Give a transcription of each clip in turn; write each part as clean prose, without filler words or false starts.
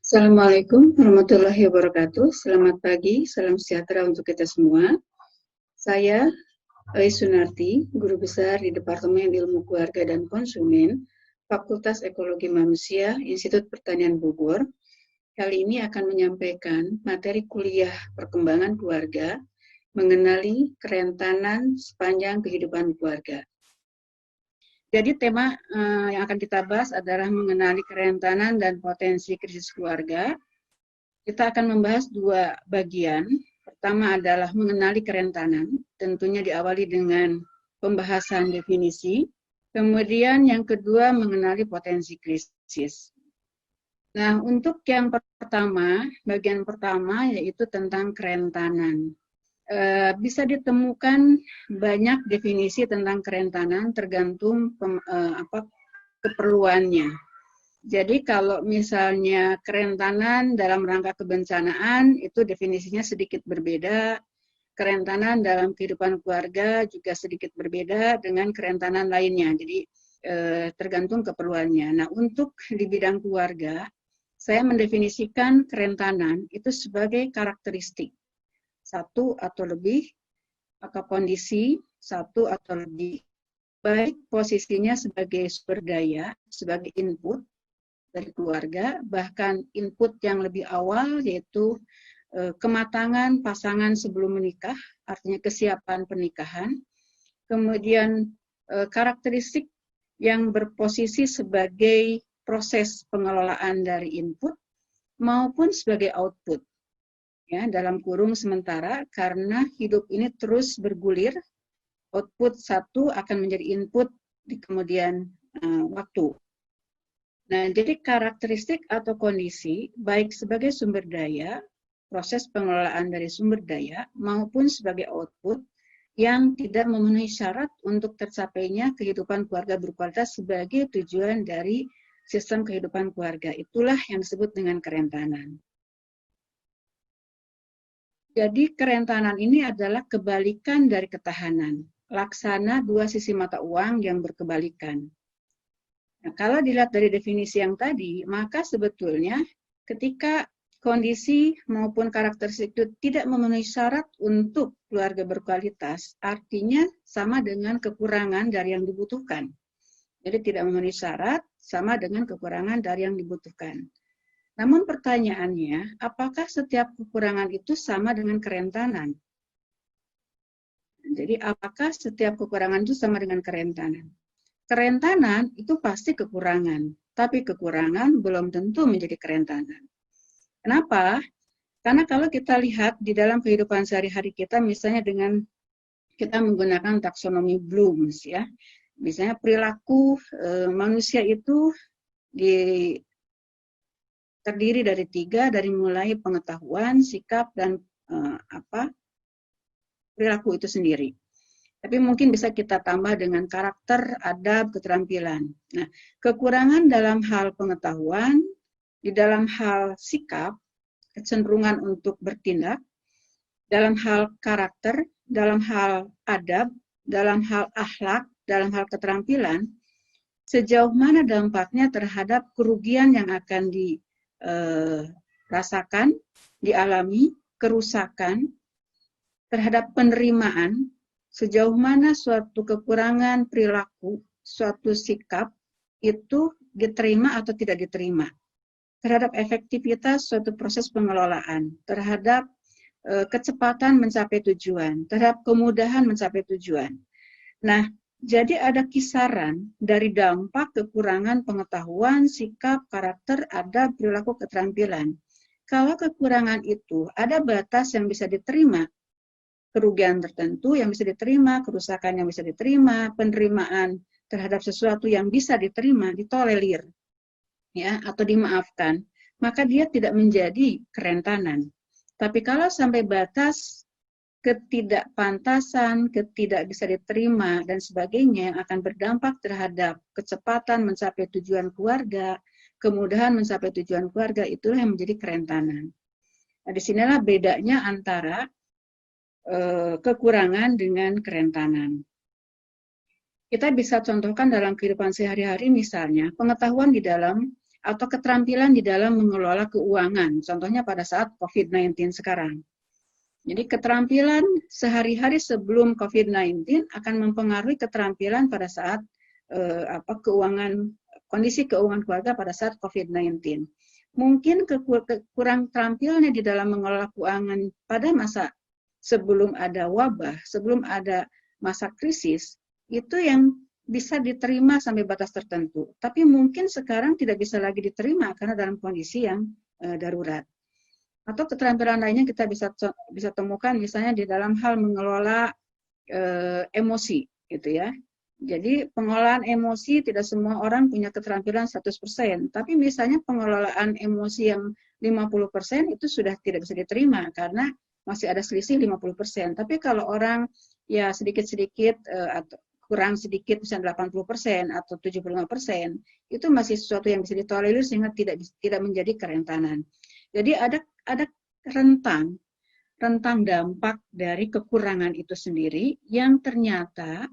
Assalamualaikum warahmatullahi wabarakatuh. Selamat pagi, salam sejahtera untuk kita semua. Saya, Ais Sunarti, Guru Besar di Departemen Ilmu Keluarga dan Konsumen, Fakultas Ekologi Manusia, Institut Pertanian Bogor. Kali ini akan menyampaikan materi kuliah perkembangan keluarga, mengenali kerentanan sepanjang kehidupan keluarga. Jadi tema yang akan kita bahas adalah mengenali kerentanan dan potensi krisis keluarga. Kita akan membahas dua bagian. Pertama adalah mengenali kerentanan, tentunya diawali dengan pembahasan definisi. Kemudian yang kedua mengenali potensi krisis. Nah, untuk yang pertama, bagian pertama yaitu tentang kerentanan. Bisa ditemukan banyak definisi tentang kerentanan tergantung keperluannya. Jadi kalau misalnya kerentanan dalam rangka kebencanaan itu definisinya sedikit berbeda. Kerentanan dalam kehidupan keluarga juga sedikit berbeda dengan kerentanan lainnya. Jadi tergantung keperluannya. Nah, untuk di bidang keluarga, saya mendefinisikan kerentanan itu sebagai karakteristik satu atau lebih, atau kondisi satu atau lebih, baik posisinya sebagai sumber daya, sebagai input dari keluarga, bahkan input yang lebih awal yaitu kematangan pasangan sebelum menikah, artinya kesiapan pernikahan, kemudian karakteristik yang berposisi sebagai proses pengelolaan dari input maupun sebagai output. Ya, dalam kurung sementara karena hidup ini terus bergulir, output satu akan menjadi input di kemudian waktu. Nah, jadi karakteristik atau kondisi baik sebagai sumber daya, proses pengelolaan dari sumber daya maupun sebagai output yang tidak memenuhi syarat untuk tercapainya kehidupan keluarga berkualitas sebagai tujuan dari sistem kehidupan keluarga. Itulah yang disebut dengan kerentanan. Jadi kerentanan ini adalah kebalikan dari ketahanan, laksana dua sisi mata uang yang berkebalikan. Nah, kalau dilihat dari definisi yang tadi, maka sebetulnya ketika kondisi maupun karakteristik itu tidak memenuhi syarat untuk keluarga berkualitas, artinya sama dengan kekurangan dari yang dibutuhkan. Jadi tidak memenuhi syarat sama dengan kekurangan dari yang dibutuhkan. Namun pertanyaannya, apakah setiap kekurangan itu sama dengan kerentanan? Jadi apakah setiap kekurangan itu sama dengan kerentanan? Kerentanan itu pasti kekurangan, tapi kekurangan belum tentu menjadi kerentanan. Kenapa? Karena kalau kita lihat di dalam kehidupan sehari-hari kita, misalnya dengan kita menggunakan taksonomi Bloom, ya, misalnya perilaku manusia itu terdiri dari tiga, dari mulai pengetahuan, sikap, dan perilaku itu sendiri. Tapi mungkin bisa kita tambah dengan karakter, adab, keterampilan. Nah, kekurangan dalam hal pengetahuan, di dalam hal sikap, kecenderungan untuk bertindak, dalam hal karakter, dalam hal adab, dalam hal akhlak, dalam hal keterampilan, sejauh mana dampaknya terhadap kerugian yang akan dirasakan, dialami, kerusakan, terhadap penerimaan, sejauh mana suatu kekurangan perilaku, suatu sikap, itu diterima atau tidak diterima, terhadap efektivitas suatu proses pengelolaan, terhadap kecepatan mencapai tujuan, terhadap kemudahan mencapai tujuan. Nah, jadi ada kisaran dari dampak kekurangan pengetahuan, sikap, karakter, adab, perilaku, keterampilan. Kalau kekurangan itu ada batas yang bisa diterima, kerugian tertentu yang bisa diterima, kerusakan yang bisa diterima, penerimaan terhadap sesuatu yang bisa diterima, ditolerir, ya, atau dimaafkan, maka dia tidak menjadi kerentanan. Tapi kalau sampai batas ketidakpantasan, tidak bisa diterima, dan sebagainya yang akan berdampak terhadap kecepatan mencapai tujuan keluarga, kemudahan mencapai tujuan keluarga, itulah yang menjadi kerentanan. Nah, disinilah bedanya antara kekurangan dengan kerentanan. Kita bisa contohkan dalam kehidupan sehari-hari misalnya, pengetahuan di dalam atau keterampilan di dalam mengelola keuangan, contohnya pada saat COVID-19 sekarang. Jadi keterampilan sehari-hari sebelum COVID-19 akan mempengaruhi keterampilan pada saat kondisi keuangan keluarga pada saat COVID-19. Mungkin kurang terampilnya di dalam mengelola keuangan pada masa sebelum ada wabah, sebelum ada masa krisis, itu yang bisa diterima sampai batas tertentu. Tapi mungkin sekarang tidak bisa lagi diterima karena dalam kondisi yang darurat. Atau keterampilan lainnya kita bisa temukan misalnya di dalam hal mengelola emosi, gitu ya. Jadi pengelolaan emosi tidak semua orang punya keterampilan 100%, tapi misalnya pengelolaan emosi yang 50% itu sudah tidak bisa diterima karena masih ada selisih 50%. Tapi kalau orang ya sedikit-sedikit atau kurang sedikit misalnya 80% atau 75%, itu masih sesuatu yang bisa ditolerir sehingga tidak menjadi kerentanan. Jadi ada rentang dampak dari kekurangan itu sendiri yang ternyata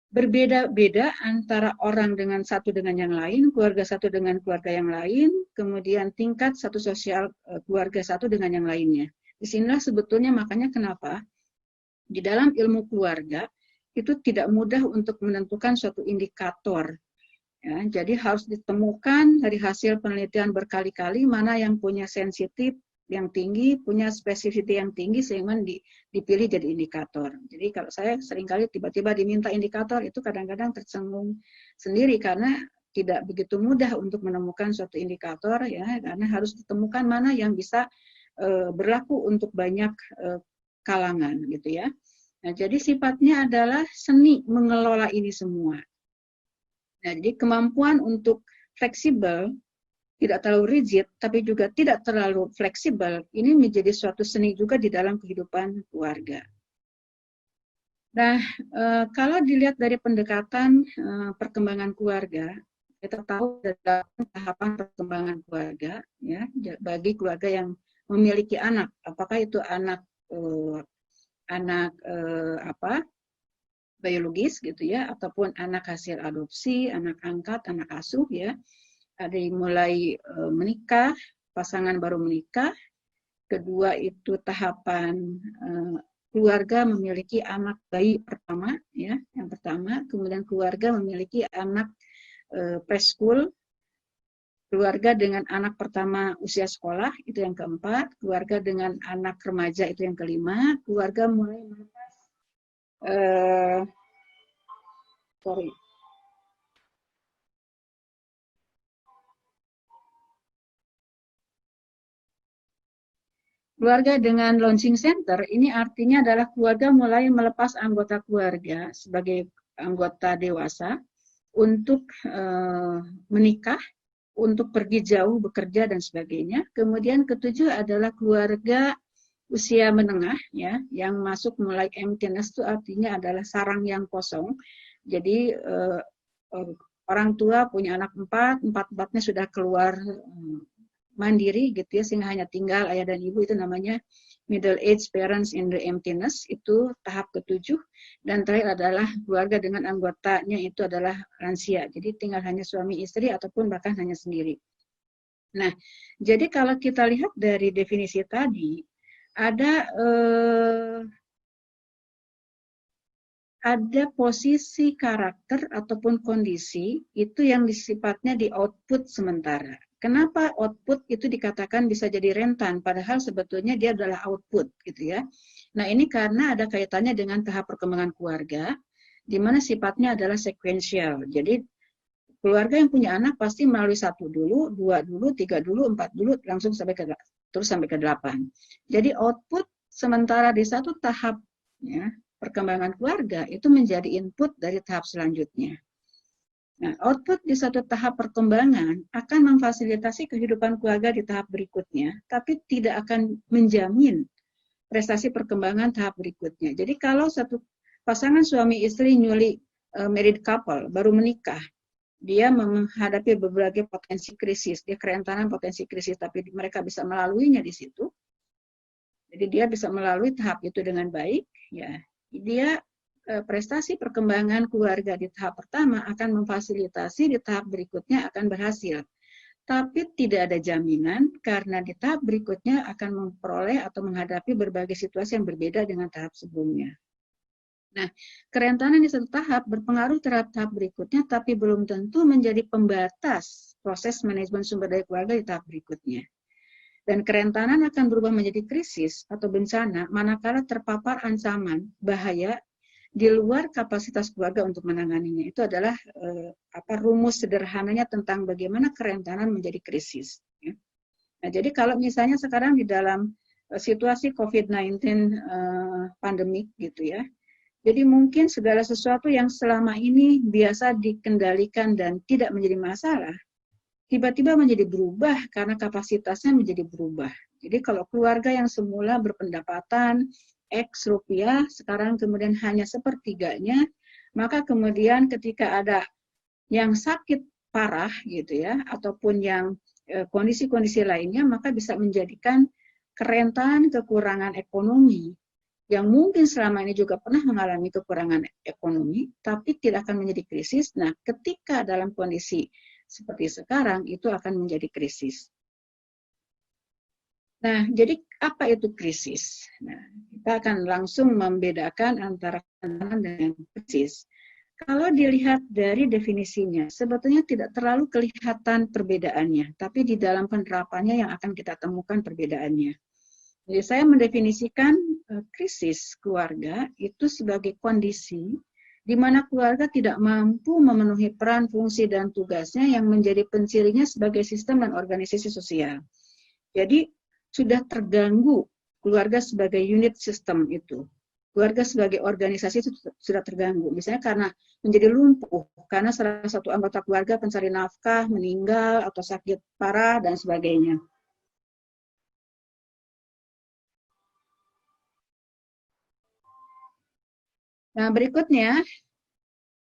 berbeda-beda antara orang dengan satu dengan yang lain, keluarga satu dengan keluarga yang lain, kemudian tingkat satu sosial keluarga satu dengan yang lainnya. Disinilah sebetulnya makanya kenapa di dalam ilmu keluarga itu tidak mudah untuk menentukan suatu indikator. Ya, jadi harus ditemukan dari hasil penelitian berkali-kali mana yang punya sensitif yang tinggi, punya spesifiti yang tinggi sehingga dipilih jadi indikator. Jadi kalau saya seringkali tiba-tiba diminta indikator itu kadang-kadang tercengung sendiri karena tidak begitu mudah untuk menemukan suatu indikator ya, karena harus ditemukan mana yang bisa berlaku untuk banyak kalangan gitu ya. Nah, jadi sifatnya adalah seni mengelola ini semua. Nah, jadi kemampuan untuk fleksibel, tidak terlalu rigid, tapi juga tidak terlalu fleksibel, ini menjadi suatu seni juga di dalam kehidupan keluarga. Nah, kalau dilihat dari pendekatan perkembangan keluarga, kita tahu ada tahapan perkembangan keluarga, ya, bagi keluarga yang memiliki anak, apakah itu anak biologis gitu ya, ataupun anak hasil adopsi, anak angkat, anak asuh ya. Ada yang mulai menikah, pasangan baru menikah. Kedua itu tahapan keluarga memiliki anak bayi pertama ya, yang pertama. Kemudian keluarga memiliki anak preschool. Keluarga dengan anak pertama usia sekolah, itu yang keempat. Keluarga dengan anak remaja, itu yang kelima. Keluarga mulai melepas, Keluarga dengan launching center, ini artinya adalah keluarga mulai melepas anggota keluarga sebagai anggota dewasa untuk menikah, untuk pergi jauh, bekerja, dan sebagainya. Kemudian ketujuh adalah keluarga usia menengah, ya, yang masuk mulai emptiness itu artinya adalah sarang yang kosong. Jadi orang tua punya anak empatnya sudah keluar mandiri gitu ya, sehingga hanya tinggal ayah dan ibu, itu namanya middle age parents in the emptiness, itu tahap ketujuh. Dan terakhir adalah keluarga dengan anggotanya itu adalah lansia, jadi tinggal hanya suami istri ataupun bahkan hanya sendiri. Nah, jadi kalau kita lihat dari definisi tadi, ada posisi karakter ataupun kondisi itu yang sifatnya di output sementara. Kenapa output itu dikatakan bisa jadi rentan, padahal sebetulnya dia adalah output, gitu ya. Nah, ini karena ada kaitannya dengan tahap perkembangan keluarga, di mana sifatnya adalah sekuensial. Jadi, keluarga yang punya anak pasti melalui 1 dulu, 2 dulu, 3 dulu, 4 dulu, langsung sampai ke 8. Jadi, output sementara di satu tahap ya, perkembangan keluarga itu menjadi input dari tahap selanjutnya. Nah, output di satu tahap perkembangan akan memfasilitasi kehidupan keluarga di tahap berikutnya, tapi tidak akan menjamin prestasi perkembangan tahap berikutnya. Jadi kalau satu pasangan suami istri newly married couple baru menikah, dia menghadapi berbagai potensi krisis, dia kerentanan potensi krisis, tapi mereka bisa melaluinya di situ. Jadi dia bisa melalui tahap itu dengan baik, ya. Dia prestasi perkembangan keluarga di tahap pertama akan memfasilitasi di tahap berikutnya akan berhasil. tapi tidak ada jaminan karena di tahap berikutnya akan memperoleh atau menghadapi berbagai situasi yang berbeda dengan tahap sebelumnya. Nah, kerentanan di satu tahap berpengaruh terhadap tahap berikutnya, tapi belum tentu menjadi pembatas proses manajemen sumber daya keluarga di tahap berikutnya. Dan kerentanan akan berubah menjadi krisis atau bencana manakala terpapar ancaman, bahaya di luar kapasitas keluarga untuk menanganinya. Itu adalah rumus sederhananya tentang bagaimana kerentanan menjadi krisis. Ya. Nah, jadi kalau misalnya sekarang di dalam situasi COVID-19 pandemik gitu ya, jadi mungkin segala sesuatu yang selama ini biasa dikendalikan dan tidak menjadi masalah, tiba-tiba menjadi berubah karena kapasitasnya menjadi berubah. Jadi kalau keluarga yang semula berpendapatan X rupiah, sekarang kemudian hanya sepertiganya, maka kemudian ketika ada yang sakit parah gitu ya, ataupun yang kondisi-kondisi lainnya, maka bisa menjadikan kerentanan kekurangan ekonomi yang mungkin selama ini juga pernah mengalami kekurangan ekonomi, tapi tidak akan menjadi krisis. Nah, ketika dalam kondisi seperti sekarang, itu akan menjadi krisis. Nah, jadi apa itu krisis? Nah, kita akan langsung membedakan antara kerentanan dengan krisis. Kalau dilihat dari definisinya, sebetulnya tidak terlalu kelihatan perbedaannya, tapi di dalam penerapannya yang akan kita temukan perbedaannya. Jadi saya mendefinisikan krisis keluarga itu sebagai kondisi di mana keluarga tidak mampu memenuhi peran, fungsi, dan tugasnya yang menjadi pencirinya sebagai sistem dan organisasi sosial. Jadi sudah terganggu keluarga sebagai unit sistem itu. Keluarga sebagai organisasi itu sudah terganggu. Misalnya karena menjadi lumpuh, karena salah satu anggota keluarga pencari nafkah, meninggal, atau sakit parah, dan sebagainya. Nah, berikutnya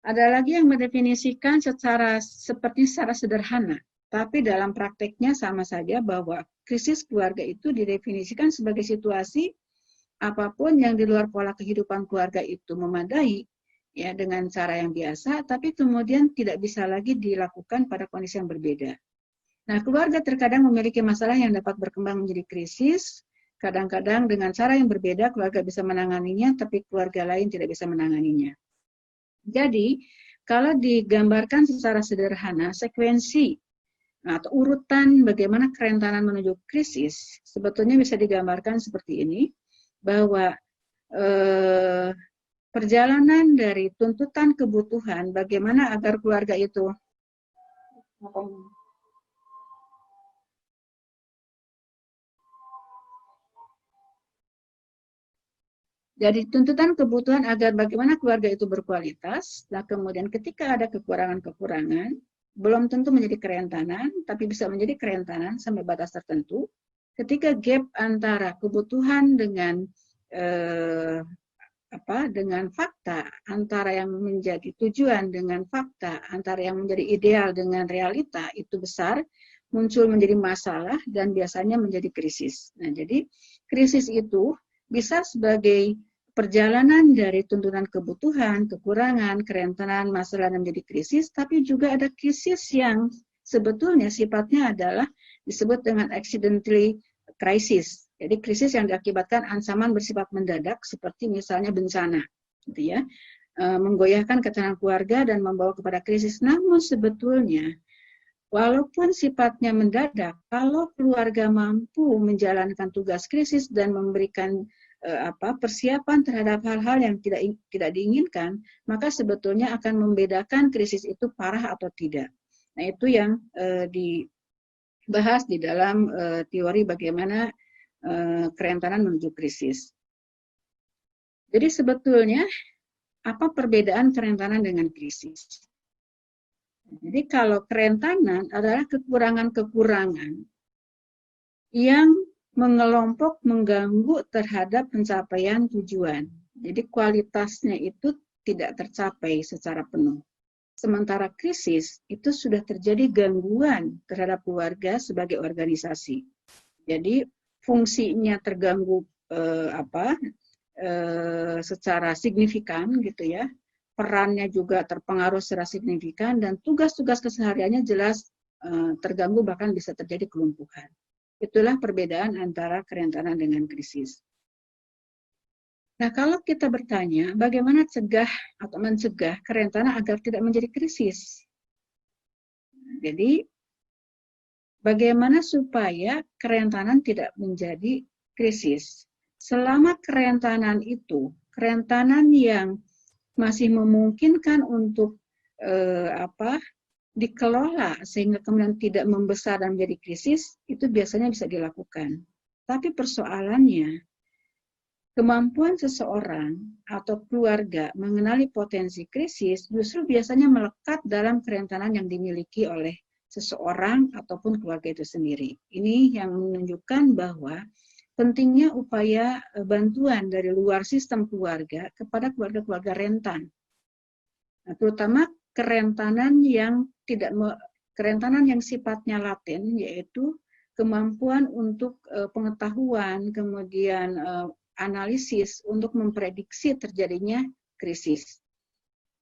ada lagi yang mendefinisikan secara sederhana, tapi dalam prakteknya sama saja bahwa krisis keluarga itu didefinisikan sebagai situasi apapun yang di luar pola kehidupan keluarga itu memadai ya dengan cara yang biasa, tapi kemudian tidak bisa lagi dilakukan pada kondisi yang berbeda. Nah, keluarga terkadang memiliki masalah yang dapat berkembang menjadi krisis. Kadang-kadang dengan cara yang berbeda keluarga bisa menanganinya, tapi keluarga lain tidak bisa menanganinya. Jadi, kalau digambarkan secara sederhana, sekuensi atau urutan bagaimana kerentanan menuju krisis, sebetulnya bisa digambarkan seperti ini, bahwa perjalanan dari tuntutan kebutuhan, bagaimana agar keluarga itu jadi tuntutan kebutuhan agar bagaimana keluarga itu berkualitas, nah kemudian ketika ada kekurangan-kekurangan, belum tentu menjadi kerentanan, tapi bisa menjadi kerentanan sampai batas tertentu. Ketika gap antara kebutuhan dengan dengan fakta, antara yang menjadi tujuan dengan fakta, antara yang menjadi ideal dengan realita itu besar, muncul menjadi masalah dan biasanya menjadi krisis. Nah, jadi krisis itu bisa sebagai perjalanan dari tuntutan kebutuhan, kekurangan, kerentanan, masalah dan menjadi krisis, tapi juga ada krisis yang sebetulnya sifatnya adalah disebut dengan accidentally crisis. Jadi krisis yang diakibatkan ancaman bersifat mendadak seperti misalnya bencana, gitu ya, menggoyahkan ketahanan keluarga dan membawa kepada krisis. Namun sebetulnya walaupun sifatnya mendadak, kalau keluarga mampu menjalankan tugas krisis dan memberikan persiapan terhadap hal-hal yang tidak diinginkan, maka sebetulnya akan membedakan krisis itu parah atau tidak. Nah, itu yang dibahas di dalam teori bagaimana kerentanan menuju krisis. Jadi sebetulnya apa perbedaan kerentanan dengan krisis? Jadi kalau kerentanan adalah kekurangan-kekurangan yang mengelompok mengganggu terhadap pencapaian tujuan. Jadi kualitasnya itu tidak tercapai secara penuh. Sementara krisis itu sudah terjadi gangguan terhadap keluarga sebagai organisasi. Jadi fungsinya terganggu secara signifikan gitu ya. Perannya juga terpengaruh secara signifikan dan tugas-tugas kesehariannya jelas terganggu, bahkan bisa terjadi kelumpuhan. Itulah perbedaan antara kerentanan dengan krisis. Nah, kalau kita bertanya bagaimana cegah atau mencegah kerentanan agar tidak menjadi krisis. Jadi, bagaimana supaya kerentanan tidak menjadi krisis? Selama kerentanan itu, kerentanan yang masih memungkinkan untuk dikelola sehingga kemudian tidak membesar dan menjadi krisis, itu biasanya bisa dilakukan. Tapi persoalannya, kemampuan seseorang atau keluarga mengenali potensi krisis justru biasanya melekat dalam kerentanan yang dimiliki oleh seseorang ataupun keluarga itu sendiri. Ini yang menunjukkan bahwa pentingnya upaya bantuan dari luar sistem keluarga kepada keluarga-keluarga rentan. Nah, terutama kerentanan yang sifatnya laten, yaitu kemampuan untuk pengetahuan, kemudian analisis untuk memprediksi terjadinya krisis.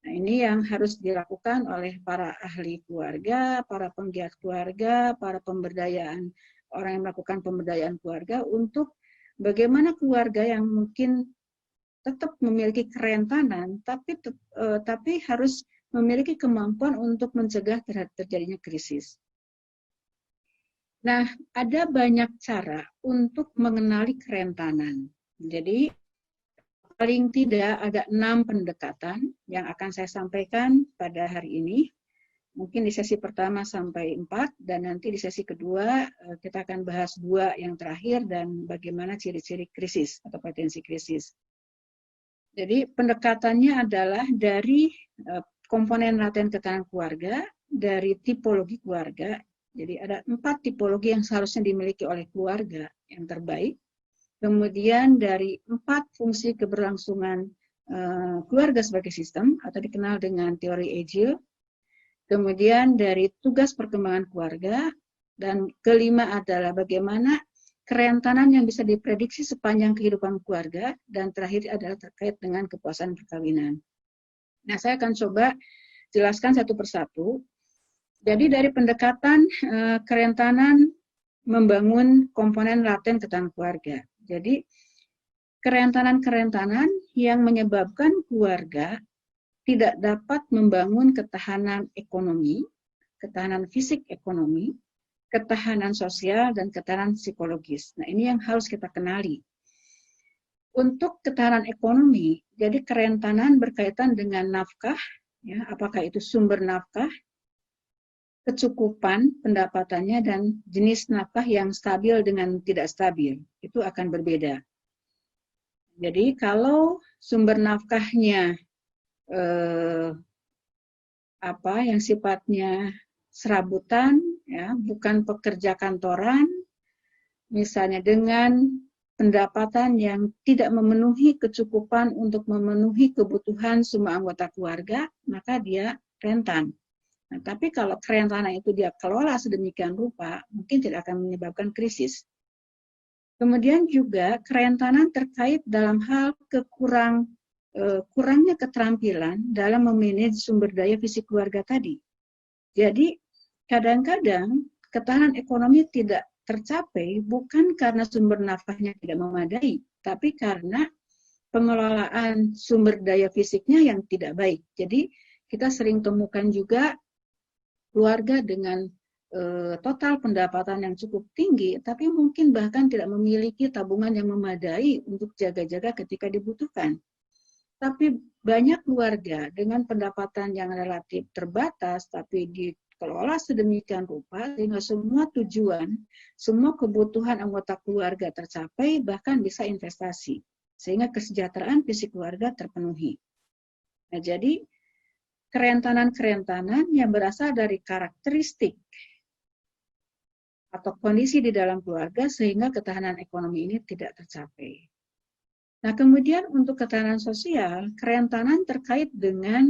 Nah, ini yang harus dilakukan oleh para ahli keluarga, para penggiat keluarga, para pemberdayaan, orang yang melakukan pemberdayaan keluarga, untuk bagaimana keluarga yang mungkin tetap memiliki kerentanan, tapi harus memiliki kemampuan untuk mencegah terjadinya krisis. Nah, ada banyak cara untuk mengenali kerentanan. Jadi, paling tidak ada 6 pendekatan yang akan saya sampaikan pada hari ini. Mungkin di sesi pertama sampai 4, dan nanti di sesi kedua kita akan bahas 2 yang terakhir dan bagaimana ciri-ciri krisis atau potensi krisis. Jadi pendekatannya adalah dari komponen laten ketahanan keluarga, dari tipologi keluarga. Jadi ada 4 tipologi yang seharusnya dimiliki oleh keluarga yang terbaik. Kemudian dari 4 fungsi keberlangsungan keluarga sebagai sistem atau dikenal dengan teori Agile. Kemudian dari tugas perkembangan keluarga, dan kelima adalah bagaimana kerentanan yang bisa diprediksi sepanjang kehidupan keluarga, dan terakhir adalah terkait dengan kepuasan perkawinan. Nah, saya akan coba jelaskan satu persatu. Jadi dari pendekatan kerentanan membangun komponen laten ketahanan keluarga. Jadi kerentanan-kerentanan yang menyebabkan keluarga tidak dapat membangun ketahanan ekonomi, ketahanan fisik ekonomi, ketahanan sosial, dan ketahanan psikologis. Nah, ini yang harus kita kenali. Untuk ketahanan ekonomi, jadi kerentanan berkaitan dengan nafkah, ya, apakah itu sumber nafkah, kecukupan pendapatannya, dan jenis nafkah yang stabil dengan tidak stabil. Itu akan berbeda. Jadi kalau sumber nafkahnya yang sifatnya serabutan, ya, bukan pekerja kantoran, misalnya dengan pendapatan yang tidak memenuhi kecukupan untuk memenuhi kebutuhan semua anggota keluarga, maka dia rentan. Nah, tapi kalau kerentanan itu dia kelola sedemikian rupa, mungkin tidak akan menyebabkan krisis. Kemudian juga kerentanan terkait dalam hal kurangnya keterampilan dalam memanage sumber daya fisik keluarga tadi. Jadi kadang-kadang ketahanan ekonomi tidak tercapai bukan karena sumber nafkahnya tidak memadai, tapi karena pengelolaan sumber daya fisiknya yang tidak baik. Jadi kita sering temukan juga keluarga dengan total pendapatan yang cukup tinggi, tapi mungkin bahkan tidak memiliki tabungan yang memadai untuk jaga-jaga ketika dibutuhkan. Tapi banyak keluarga dengan pendapatan yang relatif terbatas, tapi dikelola sedemikian rupa, sehingga semua tujuan, semua kebutuhan anggota keluarga tercapai, bahkan bisa investasi. Sehingga kesejahteraan fisik keluarga terpenuhi. Nah, jadi kerentanan-kerentanan yang berasal dari karakteristik atau kondisi di dalam keluarga sehingga ketahanan ekonomi ini tidak tercapai. Nah, kemudian untuk ketahanan sosial, kerentanan terkait dengan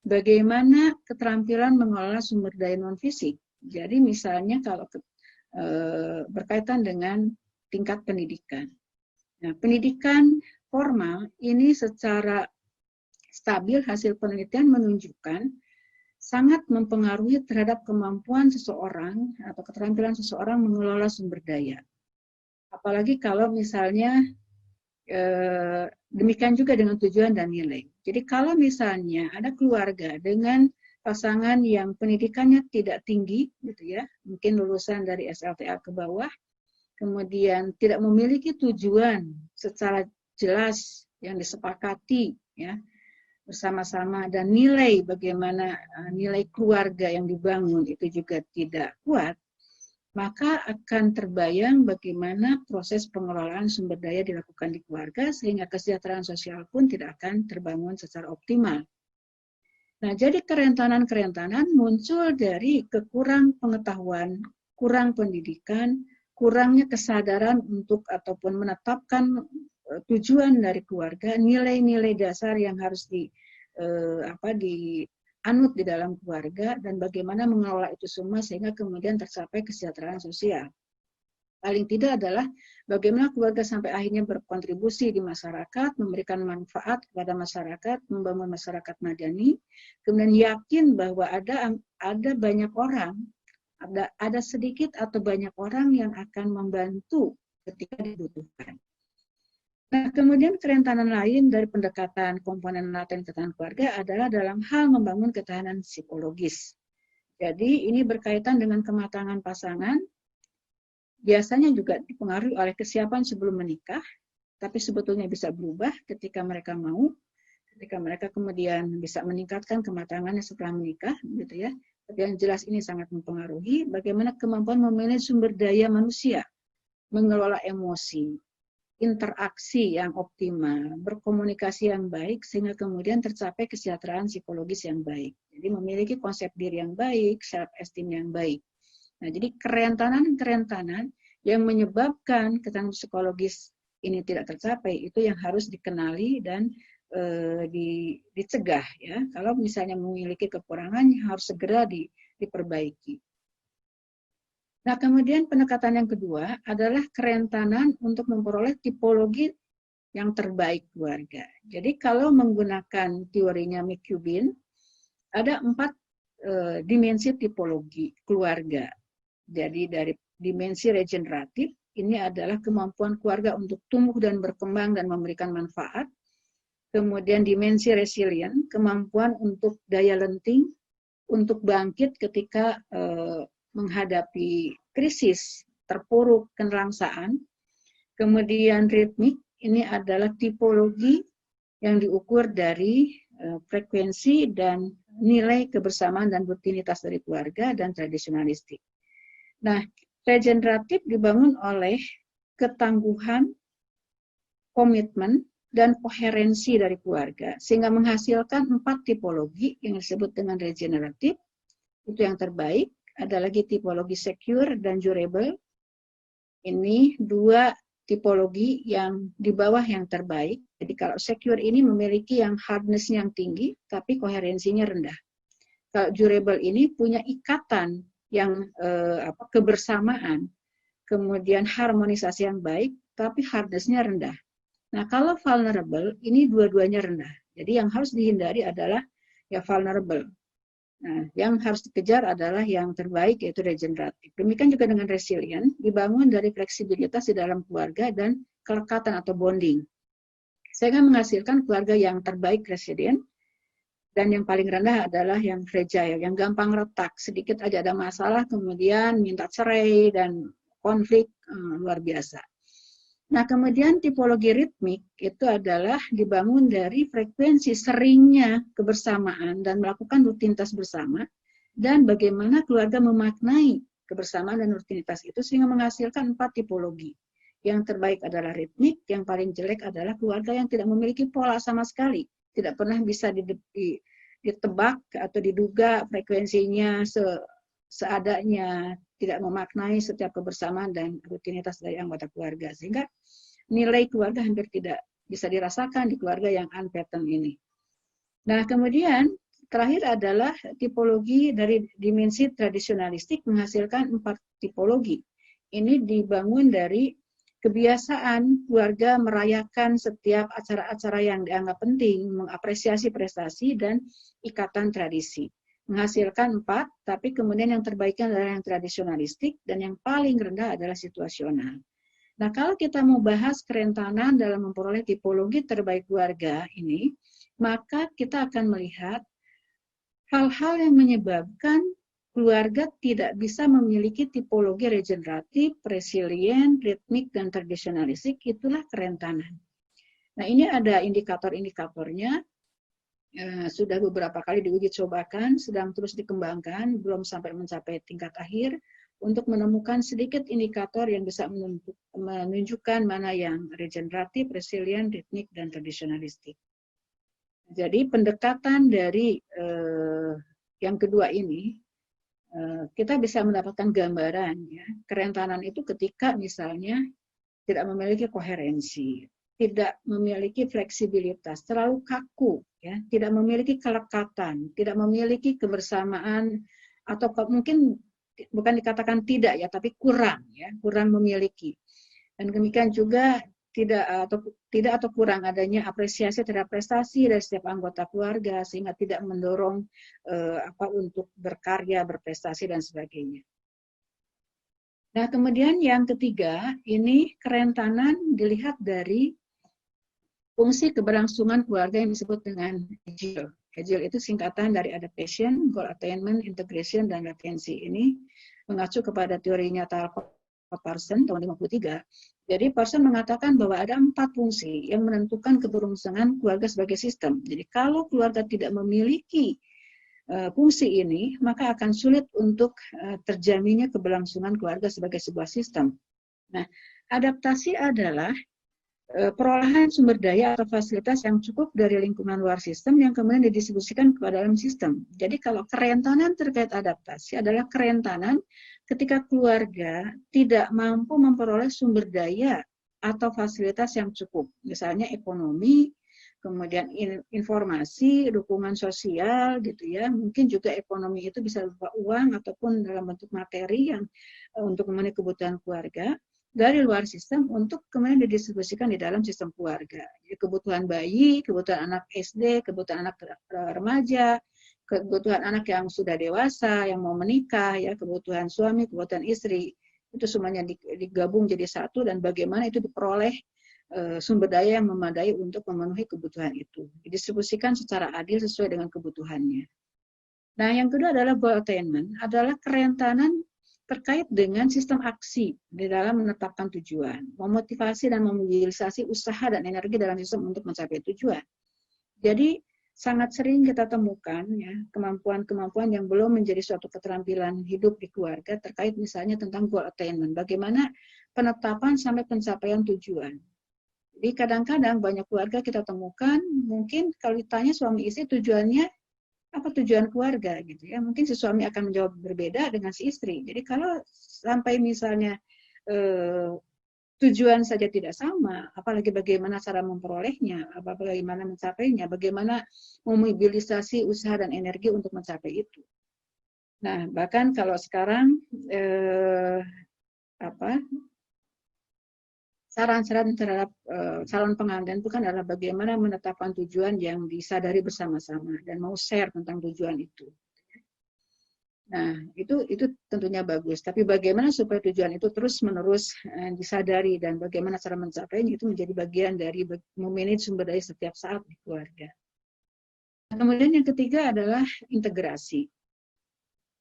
bagaimana keterampilan mengelola sumber daya non-fisik. Jadi misalnya kalau berkaitan dengan tingkat pendidikan. Nah, pendidikan formal ini secara stabil hasil penelitian menunjukkan sangat mempengaruhi terhadap kemampuan seseorang atau keterampilan seseorang mengelola sumber daya. Apalagi kalau misalnya demikian juga dengan tujuan dan nilai. Jadi kalau misalnya ada keluarga dengan pasangan yang pendidikannya tidak tinggi, gitu ya, mungkin lulusan dari SLTA ke bawah, kemudian tidak memiliki tujuan secara jelas yang disepakati, ya, bersama-sama, dan nilai bagaimana nilai keluarga yang dibangun itu juga tidak kuat, maka akan terbayang bagaimana proses pengelolaan sumber daya dilakukan di keluarga sehingga kesejahteraan sosial pun tidak akan terbangun secara optimal. Nah, jadi kerentanan-kerentanan muncul dari kekurang pengetahuan, kurang pendidikan, kurangnya kesadaran untuk ataupun menetapkan tujuan dari keluarga, nilai-nilai dasar yang harus dianut di dalam keluarga, dan bagaimana mengelola itu semua sehingga kemudian tercapai kesejahteraan sosial. Paling tidak adalah bagaimana keluarga sampai akhirnya berkontribusi di masyarakat, memberikan manfaat kepada masyarakat, membangun masyarakat madani, kemudian yakin bahwa ada banyak orang, ada sedikit atau banyak orang yang akan membantu ketika dibutuhkan. Nah, kemudian kerentanan lain dari pendekatan komponen laten ketahanan keluarga adalah dalam hal membangun ketahanan psikologis. Jadi ini berkaitan dengan kematangan pasangan, biasanya juga dipengaruhi oleh kesiapan sebelum menikah, tapi sebetulnya bisa berubah ketika mereka mau, ketika mereka kemudian bisa meningkatkan kematangannya setelah menikah, gitu ya. Tapi yang jelas ini sangat mempengaruhi bagaimana kemampuan memanage sumber daya manusia, mengelola emosi, interaksi yang optimal, berkomunikasi yang baik, sehingga kemudian tercapai kesejahteraan psikologis yang baik. Jadi memiliki konsep diri yang baik, self-esteem yang baik. Nah, jadi kerentanan-kerentanan yang menyebabkan ketahanan psikologis ini tidak tercapai, itu yang harus dikenali dan dicegah. Ya. Kalau misalnya memiliki kekurangan, harus segera diperbaiki. Nah, kemudian pendekatan yang kedua adalah kerentanan untuk memperoleh tipologi yang terbaik keluarga. Jadi kalau menggunakan teorinya McCubin, ada 4 dimensi tipologi keluarga. Jadi dari dimensi regeneratif, ini adalah kemampuan keluarga untuk tumbuh dan berkembang dan memberikan manfaat. Kemudian dimensi resilient, kemampuan untuk daya lenting, untuk bangkit ketika menghadapi krisis, terpuruk, kenerangsaan. Kemudian ritmik, ini adalah tipologi yang diukur dari frekuensi dan nilai kebersamaan dan rutinitas dari keluarga, dan tradisionalistik. Nah, regeneratif dibangun oleh ketangguhan, komitmen, dan koherensi dari keluarga, sehingga menghasilkan 4 tipologi yang disebut dengan regeneratif. Itu yang terbaik. Ada lagi tipologi secure dan durable. Ini 2 tipologi yang di bawah yang terbaik. Jadi kalau secure ini memiliki yang hardness yang tinggi, tapi koherensinya rendah. Kalau durable ini punya ikatan yang kebersamaan, kemudian harmonisasi yang baik, tapi hardness-nya rendah. Nah, kalau vulnerable, ini dua-duanya rendah. Jadi yang harus dihindari adalah ya vulnerable. Nah, yang harus dikejar adalah yang terbaik, yaitu regeneratif. Demikian juga dengan resilient, dibangun dari fleksibilitas di dalam keluarga dan kelekatan atau bonding. Sehingga menghasilkan keluarga yang terbaik resilient, dan yang paling rendah adalah yang fragile, yang gampang retak. Sedikit aja ada masalah, kemudian minta cerai dan konflik luar biasa. Nah, kemudian tipologi ritmik itu adalah dibangun dari frekuensi seringnya kebersamaan dan melakukan rutinitas bersama, dan bagaimana keluarga memaknai kebersamaan dan rutinitas itu sehingga menghasilkan 4 tipologi. Yang terbaik adalah ritmik, yang paling jelek adalah keluarga yang tidak memiliki pola sama sekali, tidak pernah bisa ditebak atau diduga frekuensinya seadanya, tidak memaknai setiap kebersamaan dan rutinitas dari anggota keluarga, sehingga nilai keluarga hampir tidak bisa dirasakan di keluarga yang unpatterned ini. Nah, kemudian terakhir adalah tipologi dari dimensi tradisionalistik, menghasilkan 4 tipologi. Ini dibangun dari kebiasaan keluarga merayakan setiap acara-acara yang dianggap penting, mengapresiasi prestasi dan ikatan tradisi. menghasilkan 4, tapi kemudian yang terbaiknya adalah yang tradisionalistik, dan yang paling rendah adalah situasional. Nah, kalau kita mau bahas kerentanan dalam memperoleh tipologi terbaik keluarga ini, maka kita akan melihat hal-hal yang menyebabkan keluarga tidak bisa memiliki tipologi regeneratif, resilient, ritmik, dan tradisionalistik, itulah kerentanan. Nah, ini ada indikator-indikatornya, sudah beberapa kali diuji cobakan, sedang terus dikembangkan, belum sampai mencapai tingkat akhir, untuk menemukan sedikit indikator yang bisa menunjukkan mana yang regeneratif, resilient, ritmik, dan tradisionalistik. Jadi pendekatan dari yang kedua ini, kita bisa mendapatkan gambaran, ya. Kerentanan itu ketika misalnya tidak memiliki koherensi, tidak memiliki fleksibilitas, terlalu kaku, ya, tidak memiliki kelekatan, tidak memiliki kebersamaan, atau mungkin bukan dikatakan tidak, ya, tapi kurang, ya, kurang memiliki. Dan demikian juga tidak atau kurang adanya apresiasi terhadap prestasi dari setiap anggota keluarga, sehingga tidak mendorong untuk berkarya, berprestasi, dan sebagainya. Nah, kemudian yang ketiga, ini kerentanan dilihat dari fungsi keberlangsungan keluarga yang disebut dengan AGILE. AGILE itu singkatan dari Adaptation, Goal Attainment, Integration, dan Latency. Ini mengacu kepada teorinya Tal Parsons tahun 1953. Jadi Parsons mengatakan bahwa ada 4 fungsi yang menentukan keberlangsungan keluarga sebagai sistem. Jadi kalau keluarga tidak memiliki fungsi ini, maka akan sulit untuk terjaminnya keberlangsungan keluarga sebagai sebuah sistem. Nah, adaptasi adalah perolehan sumber daya atau fasilitas yang cukup dari lingkungan luar sistem yang kemudian didistribusikan kepada dalam sistem. Jadi kalau kerentanan terkait adaptasi adalah kerentanan ketika keluarga tidak mampu memperoleh sumber daya atau fasilitas yang cukup, misalnya ekonomi, kemudian informasi, dukungan sosial, gitu ya. Mungkin juga ekonomi itu bisa berupa uang ataupun dalam bentuk materi yang untuk memenuhi kebutuhan keluarga dari luar sistem untuk kemudian didistribusikan di dalam sistem keluarga. Jadi kebutuhan bayi, kebutuhan anak SD, kebutuhan anak remaja, kebutuhan anak yang sudah dewasa, yang mau menikah, ya, kebutuhan suami, kebutuhan istri, itu semuanya digabung jadi satu, dan bagaimana itu diperoleh sumber daya yang memadai untuk memenuhi kebutuhan itu. Didistribusikan secara adil sesuai dengan kebutuhannya. Nah, yang kedua adalah goal attainment, adalah kerentanan terkait dengan sistem aksi di dalam menetapkan tujuan, memotivasi dan memobilisasi usaha dan energi dalam sistem untuk mencapai tujuan. Jadi sangat sering kita temukan, ya, kemampuan-kemampuan yang belum menjadi suatu keterampilan hidup di keluarga terkait misalnya tentang goal attainment, bagaimana penetapan sampai pencapaian tujuan. Jadi kadang-kadang banyak keluarga kita temukan, mungkin kalau ditanya suami istri tujuannya apa tujuan keluarga gitu ya, mungkin si suami akan menjawab berbeda dengan si istri. Jadi kalau sampai misalnya tujuan saja tidak sama, apalagi bagaimana cara memperolehnya, bagaimana mencapainya, bagaimana memobilisasi usaha dan energi untuk mencapai itu. Nah, bahkan kalau sekarang saran-saran terhadap calon pengantin itu kan adalah bagaimana menetapkan tujuan yang disadari bersama-sama dan mau share tentang tujuan itu. Nah, itu tentunya bagus. Tapi bagaimana supaya tujuan itu terus-menerus disadari dan bagaimana cara mencapainya itu menjadi bagian dari memanage sumber daya setiap saat di keluarga. Kemudian yang ketiga adalah integrasi.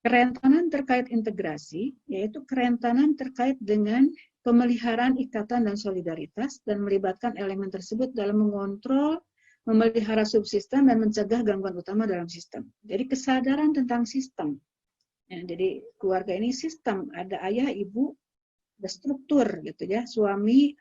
Kerentanan terkait integrasi, yaitu kerentanan terkait dengan pemeliharaan ikatan dan solidaritas dan melibatkan elemen tersebut dalam mengontrol, memelihara subsistem dan mencegah gangguan utama dalam sistem. Jadi kesadaran tentang sistem. Ya, jadi keluarga ini sistem, ada ayah, ibu, ada struktur gitu ya, suami,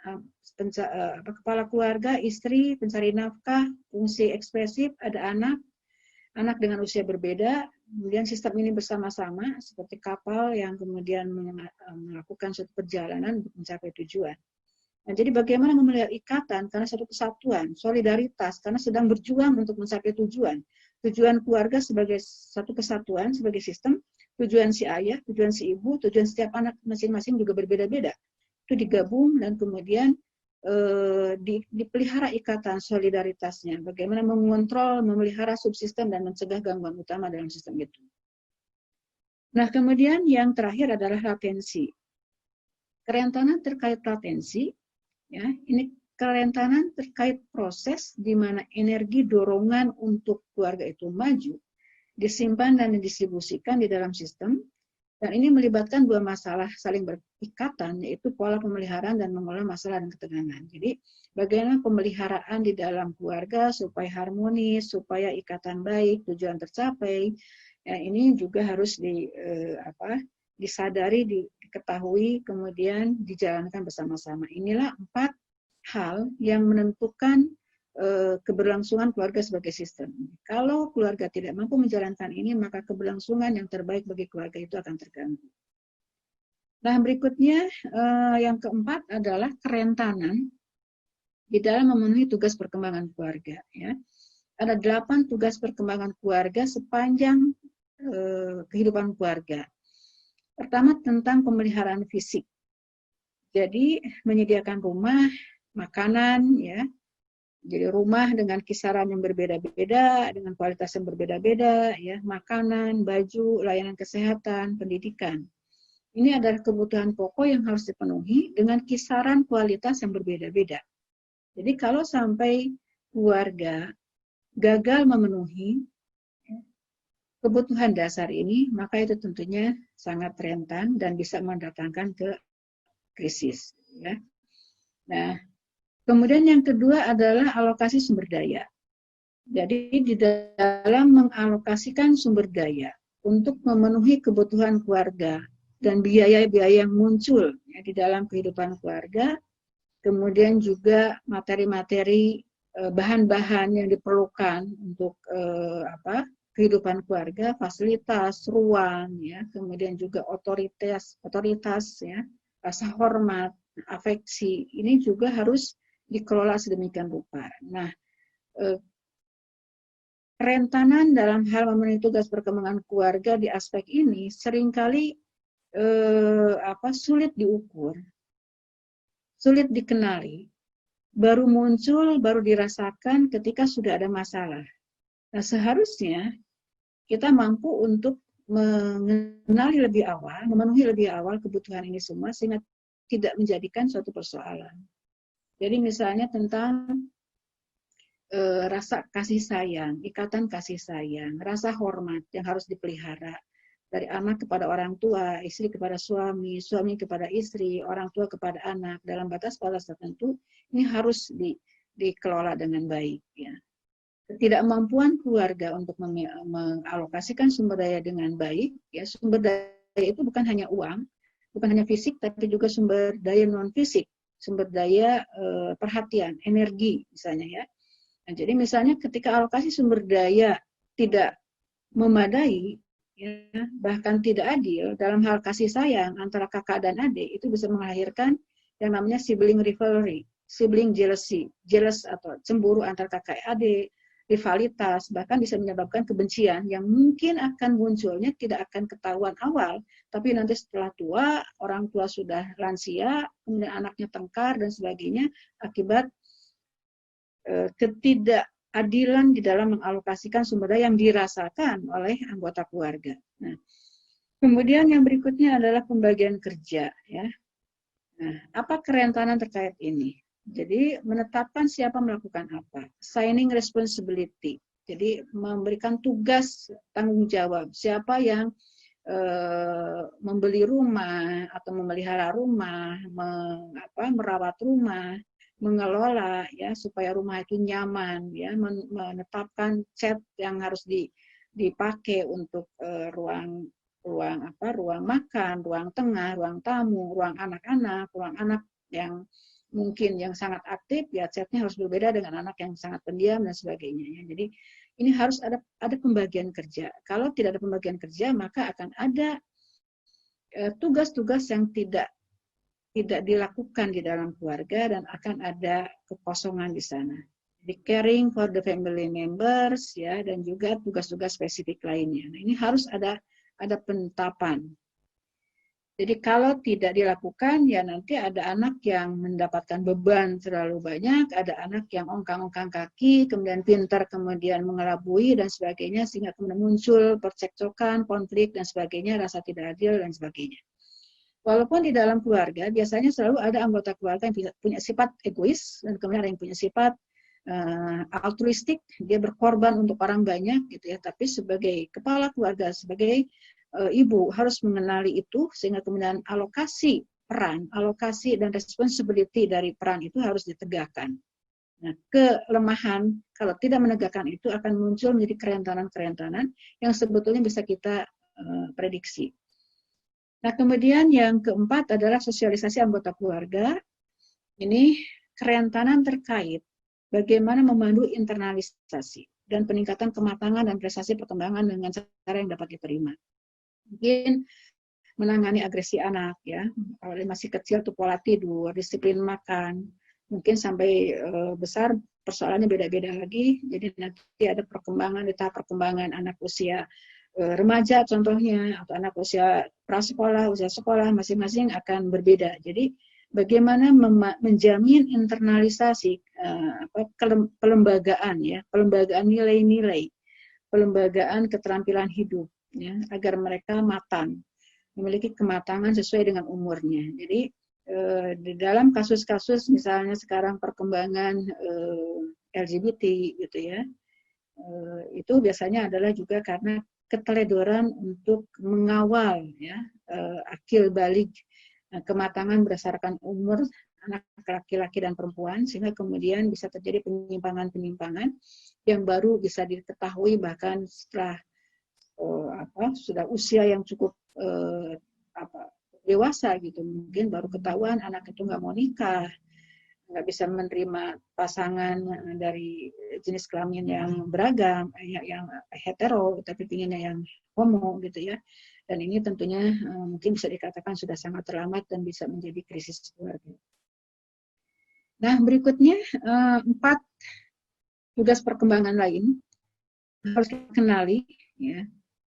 kepala keluarga, istri, pencari nafkah, fungsi ekspresif, ada anak dengan usia berbeda. Kemudian sistem ini bersama-sama seperti kapal yang kemudian melakukan suatu perjalanan untuk mencapai tujuan. Nah, jadi bagaimana memelihara ikatan karena satu kesatuan, solidaritas karena sedang berjuang untuk mencapai tujuan. Tujuan keluarga sebagai satu kesatuan, sebagai sistem, tujuan si ayah, tujuan si ibu, tujuan setiap anak masing-masing juga berbeda-beda. Itu digabung dan kemudian dipelihara ikatan solidaritasnya, bagaimana mengontrol, memelihara subsistem dan mencegah gangguan utama dalam sistem itu. Nah, kemudian yang terakhir adalah latensi. Kerentanan terkait latensi, ya, ini kerentanan terkait proses di mana energi dorongan untuk keluarga itu maju, disimpan dan didistribusikan di dalam sistem, dan ini melibatkan dua masalah saling berikatan, yaitu pola pemeliharaan dan mengelola masalah dan ketegangan. Jadi, bagaimana pemeliharaan di dalam keluarga supaya harmonis, supaya ikatan baik, tujuan tercapai, ya, ini juga harus disadari, diketahui, kemudian dijalankan bersama-sama. Inilah 4 hal yang menentukan keberlangsungan keluarga sebagai sistem. Kalau keluarga tidak mampu menjalankan ini, maka keberlangsungan yang terbaik bagi keluarga itu akan terganggu. Nah, berikutnya yang keempat adalah kerentanan di dalam memenuhi tugas perkembangan keluarga. Ya. Ada 8 tugas perkembangan keluarga sepanjang kehidupan keluarga. Pertama, tentang pemeliharaan fisik. Jadi, menyediakan rumah, makanan, ya. Jadi rumah dengan kisaran yang berbeda-beda, dengan kualitas yang berbeda-beda, ya, makanan, baju, layanan kesehatan, pendidikan. Ini adalah kebutuhan pokok yang harus dipenuhi dengan kisaran kualitas yang berbeda-beda. Jadi kalau sampai keluarga gagal memenuhi kebutuhan dasar ini, maka itu tentunya sangat rentan dan bisa mendatangkan ke krisis. Ya. Nah, kemudian yang kedua adalah alokasi sumber daya. Jadi di dalam mengalokasikan sumber daya untuk memenuhi kebutuhan keluarga dan biaya-biaya yang muncul ya, di dalam kehidupan keluarga, kemudian juga materi-materi, bahan-bahan yang diperlukan untuk kehidupan keluarga, fasilitas, ruang, ya, kemudian juga otoritas, ya, rasa hormat, afeksi, ini juga harus dikelola sedemikian rupa. Nah, kerentanan dalam hal memenuhi tugas perkembangan keluarga di aspek ini seringkali sulit diukur, sulit dikenali, baru muncul, baru dirasakan ketika sudah ada masalah. Nah, seharusnya kita mampu untuk mengenali lebih awal, memenuhi lebih awal kebutuhan ini semua sehingga tidak menjadikan suatu persoalan. Jadi misalnya tentang rasa kasih sayang, ikatan kasih sayang, rasa hormat yang harus dipelihara dari anak kepada orang tua, istri kepada suami, suami kepada istri, orang tua kepada anak dalam batas-batas tertentu, ini harus dikelola dengan baik. Ya. Ketidakmampuan keluarga untuk mengalokasikan sumber daya dengan baik, ya, sumber daya itu bukan hanya uang, bukan hanya fisik, tapi juga sumber daya non fisik, sumber daya perhatian, energi misalnya, ya. Nah, jadi misalnya ketika alokasi sumber daya tidak memadai, ya, bahkan tidak adil dalam hal kasih sayang antara kakak dan adik, itu bisa melahirkan yang namanya sibling rivalry, sibling jealousy, jealous atau cemburu antar kakak adik, rivalitas, bahkan bisa menyebabkan kebencian yang mungkin akan munculnya tidak akan ketahuan awal, tapi nanti setelah tua, orang tua sudah lansia, kemudian anaknya tengkar dan sebagainya, akibat ketidakadilan di dalam mengalokasikan sumber daya yang dirasakan oleh anggota keluarga. Nah, kemudian yang berikutnya adalah pembagian kerja. Ya. Nah, apa kerentanan terkait ini? Jadi menetapkan siapa melakukan apa, assigning responsibility. Jadi memberikan tugas tanggung jawab siapa yang membeli rumah atau memelihara rumah, merawat rumah, mengelola ya supaya rumah itu nyaman, ya, menetapkan cat yang harus dipakai untuk ruang makan, ruang tengah, ruang tamu, ruang anak-anak, ruang anak yang mungkin yang sangat aktif, ya chatnya harus berbeda dengan anak yang sangat pendiam dan sebagainya. Ya. Jadi ini harus ada pembagian kerja. Kalau tidak ada pembagian kerja, maka akan ada tugas-tugas yang tidak dilakukan di dalam keluarga dan akan ada kekosongan di sana. Jadi caring for the family members, ya, dan juga tugas-tugas spesifik lainnya. Nah, ini harus ada penetapan. Jadi kalau tidak dilakukan, ya nanti ada anak yang mendapatkan beban terlalu banyak, ada anak yang ongkang-ongkang kaki, kemudian pintar, kemudian mengelabui dan sebagainya, sehingga kemudian muncul percekcokan, konflik dan sebagainya, rasa tidak adil dan sebagainya. Walaupun di dalam keluarga, biasanya selalu ada anggota keluarga yang punya sifat egois, dan kemudian ada yang punya sifat altruistik, dia berkorban untuk orang banyak, gitu ya. Tapi sebagai kepala keluarga, sebagai ibu harus mengenali itu, sehingga kemudian alokasi peran, alokasi dan responsibility dari peran itu harus ditegakkan. Nah, kelemahan kalau tidak menegakkan itu akan muncul menjadi kerentanan-kerentanan yang sebetulnya bisa kita prediksi. Nah, kemudian yang keempat adalah sosialisasi anggota keluarga. Ini kerentanan terkait bagaimana memandu internalisasi dan peningkatan kematangan dan prestasi perkembangan dengan cara yang dapat diterima. Mungkin menangani agresi anak, ya, kalau masih kecil tuh pola tidur, disiplin makan, mungkin sampai besar persoalannya beda-beda lagi. Jadi nanti ada perkembangan di tahap perkembangan anak usia remaja contohnya, atau anak usia prasekolah, usia sekolah, masing-masing akan berbeda. Jadi bagaimana menjamin internalisasi pelembagaan, ya, pelembagaan nilai-nilai, pelembagaan keterampilan hidup, ya, agar mereka matang, memiliki kematangan sesuai dengan umurnya. Jadi di dalam kasus-kasus misalnya sekarang perkembangan LGBT gitu ya, itu biasanya adalah juga karena keteledoran untuk mengawal, ya, akil balik kematangan berdasarkan umur anak laki-laki dan perempuan, sehingga kemudian bisa terjadi penyimpangan-penyimpangan yang baru bisa diketahui bahkan setelah sudah usia yang cukup dewasa gitu, mungkin baru ketahuan anak itu nggak mau nikah, nggak bisa menerima pasangan dari jenis kelamin yang beragam, yang hetero, tapi pinginnya yang homo gitu ya. Dan ini tentunya mungkin bisa dikatakan sudah sangat terlambat dan bisa menjadi krisis keluarga. Nah, berikutnya 4 tugas perkembangan lain harus dikenali, ya.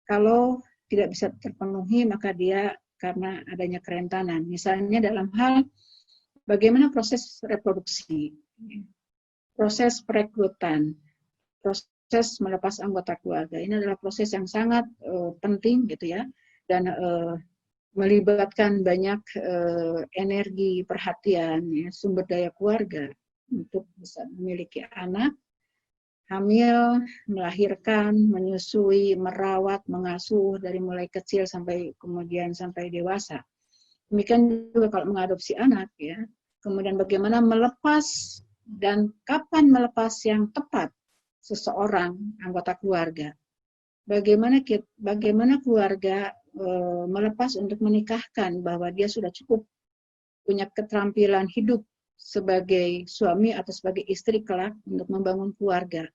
Kalau tidak bisa terpenuhi, maka dia karena adanya kerentanan. Misalnya dalam hal bagaimana proses reproduksi, proses perekrutan, proses melepas anggota keluarga. Ini adalah proses yang sangat penting gitu ya, dan melibatkan banyak energi, perhatian, ya, sumber daya keluarga untuk bisa memiliki anak, hamil, melahirkan, menyusui, merawat, mengasuh dari mulai kecil sampai kemudian sampai dewasa. Demikian juga kalau mengadopsi anak, ya. Kemudian bagaimana melepas dan kapan melepas yang tepat seseorang anggota keluarga. Bagaimana keluarga melepas untuk menikahkan bahwa dia sudah cukup punya keterampilan hidup sebagai suami atau sebagai istri kelak untuk membangun keluarga,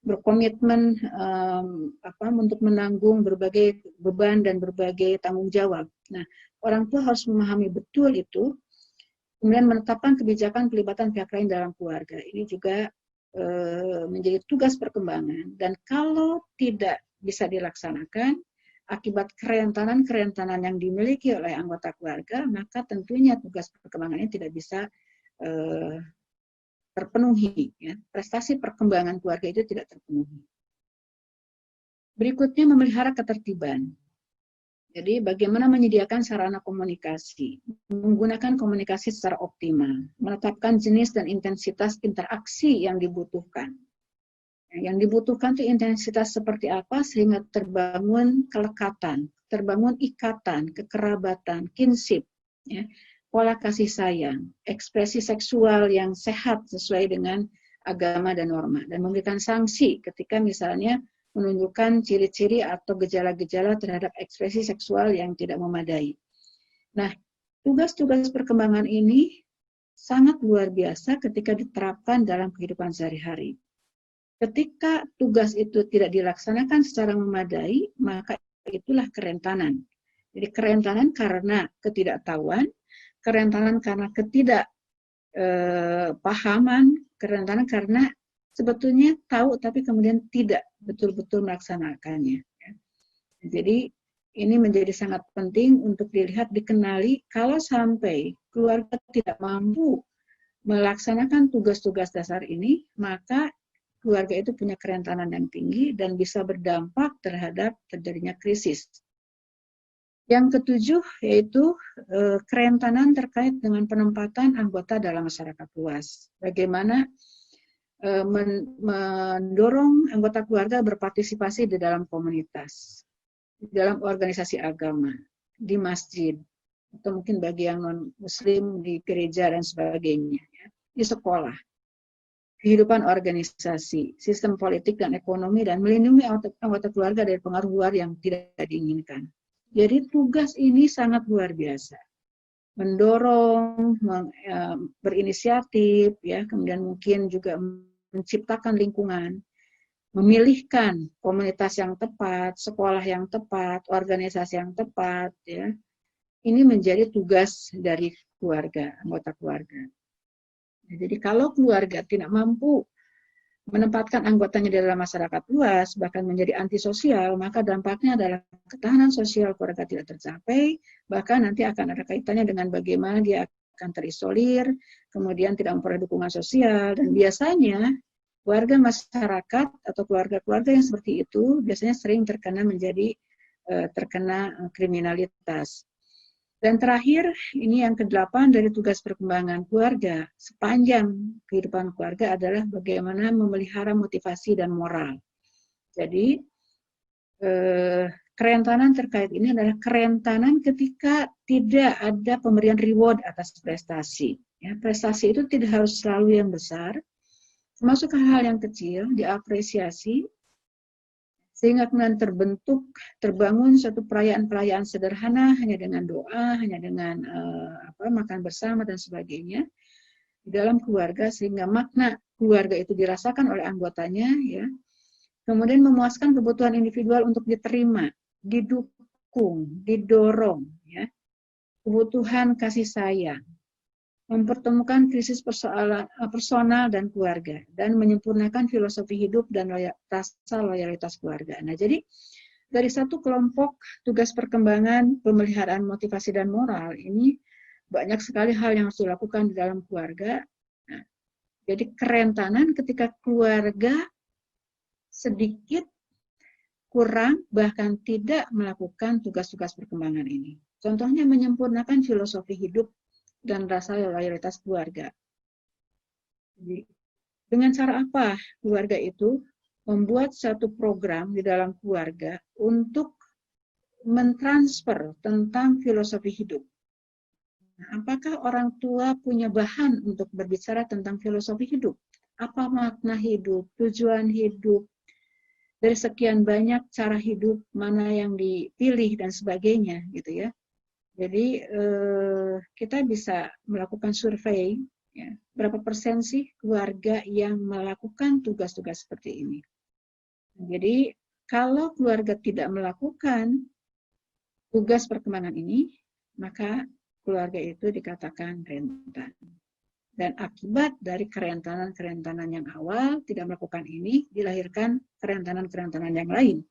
berkomitmen untuk menanggung berbagai beban dan berbagai tanggung jawab. Nah, orang tua harus memahami betul itu, kemudian menetapkan kebijakan pelibatan pihak lain dalam keluarga. Ini juga menjadi tugas perkembangan, dan kalau tidak bisa dilaksanakan akibat kerentanan-kerentanan yang dimiliki oleh anggota keluarga, maka tentunya tugas perkembangan ini tidak bisa terpenuhi, ya. Prestasi perkembangan keluarga itu tidak terpenuhi. Berikutnya, memelihara ketertiban. Jadi bagaimana menyediakan sarana komunikasi, menggunakan komunikasi secara optimal, menetapkan jenis dan intensitas interaksi yang dibutuhkan. Yang dibutuhkan itu intensitas seperti apa sehingga terbangun kelekatan, terbangun ikatan, kekerabatan, kinship, ya, pola kasih sayang, ekspresi seksual yang sehat sesuai dengan agama dan norma, dan memberikan sanksi ketika misalnya menunjukkan ciri-ciri atau gejala-gejala terhadap ekspresi seksual yang tidak memadai. Nah, tugas-tugas perkembangan ini sangat luar biasa ketika diterapkan dalam kehidupan sehari-hari. Ketika tugas itu tidak dilaksanakan secara memadai, maka itulah kerentanan. Jadi kerentanan karena ketidaktahuan, kerentanan karena ketidakpahaman, kerentanan karena sebetulnya tahu tapi kemudian tidak betul-betul melaksanakannya. Jadi ini menjadi sangat penting untuk dilihat, dikenali. Kalau sampai keluarga tidak mampu melaksanakan tugas-tugas dasar ini, maka keluarga itu punya kerentanan yang tinggi dan bisa berdampak terhadap terjadinya krisis. Yang ketujuh yaitu kerentanan terkait dengan penempatan anggota dalam masyarakat luas. Bagaimana mendorong anggota keluarga berpartisipasi di dalam komunitas, di dalam organisasi agama, di masjid, atau mungkin bagi yang non-muslim di gereja dan sebagainya, di sekolah, kehidupan organisasi, sistem politik dan ekonomi, dan melindungi anggota keluarga dari pengaruh luar yang tidak diinginkan. Jadi tugas ini sangat luar biasa. Mendorong, berinisiatif, ya, kemudian mungkin juga menciptakan lingkungan, memilihkan komunitas yang tepat, sekolah yang tepat, organisasi yang tepat, ya. Ini menjadi tugas dari keluarga, anggota keluarga. Jadi kalau keluarga tidak mampu menempatkan anggotanya di dalam masyarakat luas, bahkan menjadi antisosial, maka dampaknya adalah ketahanan sosial keluarga tidak tercapai, bahkan nanti akan ada kaitannya dengan bagaimana dia akan terisolir, kemudian tidak memperoleh dukungan sosial, dan biasanya warga masyarakat atau keluarga-keluarga yang seperti itu biasanya sering terkena kriminalitas. Dan terakhir, ini yang ke-8 dari tugas perkembangan keluarga sepanjang kehidupan keluarga adalah bagaimana memelihara motivasi dan moral. Jadi, kerentanan terkait ini adalah kerentanan ketika tidak ada pemberian reward atas prestasi. Ya, prestasi itu tidak harus selalu yang besar, termasuk hal-hal yang kecil, diapresiasi, sehingga kemudian terbangun suatu perayaan-perayaan sederhana hanya dengan doa, hanya dengan makan bersama dan sebagainya di dalam keluarga, sehingga makna keluarga itu dirasakan oleh anggotanya, ya. Kemudian memuaskan kebutuhan individual untuk diterima, didukung, didorong, ya. Kebutuhan kasih sayang, mempertemukan krisis personal dan keluarga, dan menyempurnakan filosofi hidup dan rasa loyalitas keluarga. Nah, jadi dari satu kelompok tugas perkembangan pemeliharaan motivasi dan moral ini banyak sekali hal yang harus dilakukan di dalam keluarga. Nah, jadi kerentanan ketika keluarga sedikit kurang bahkan tidak melakukan tugas-tugas perkembangan ini. Contohnya menyempurnakan filosofi hidup dan rasa loyalitas keluarga. Jadi, dengan cara apa keluarga itu membuat satu program di dalam keluarga untuk mentransfer tentang filosofi hidup. Nah, apakah orang tua punya bahan untuk berbicara tentang filosofi hidup? Apa makna hidup, tujuan hidup, dari sekian banyak cara hidup, mana yang dipilih dan sebagainya, gitu ya. Jadi kita bisa melakukan survei, ya, berapa persen sih keluarga yang melakukan tugas-tugas seperti ini. Jadi kalau keluarga tidak melakukan tugas perkembangan ini, maka keluarga itu dikatakan rentan. Dan akibat dari kerentanan yang awal tidak melakukan ini, dilahirkan kerentanan yang lain.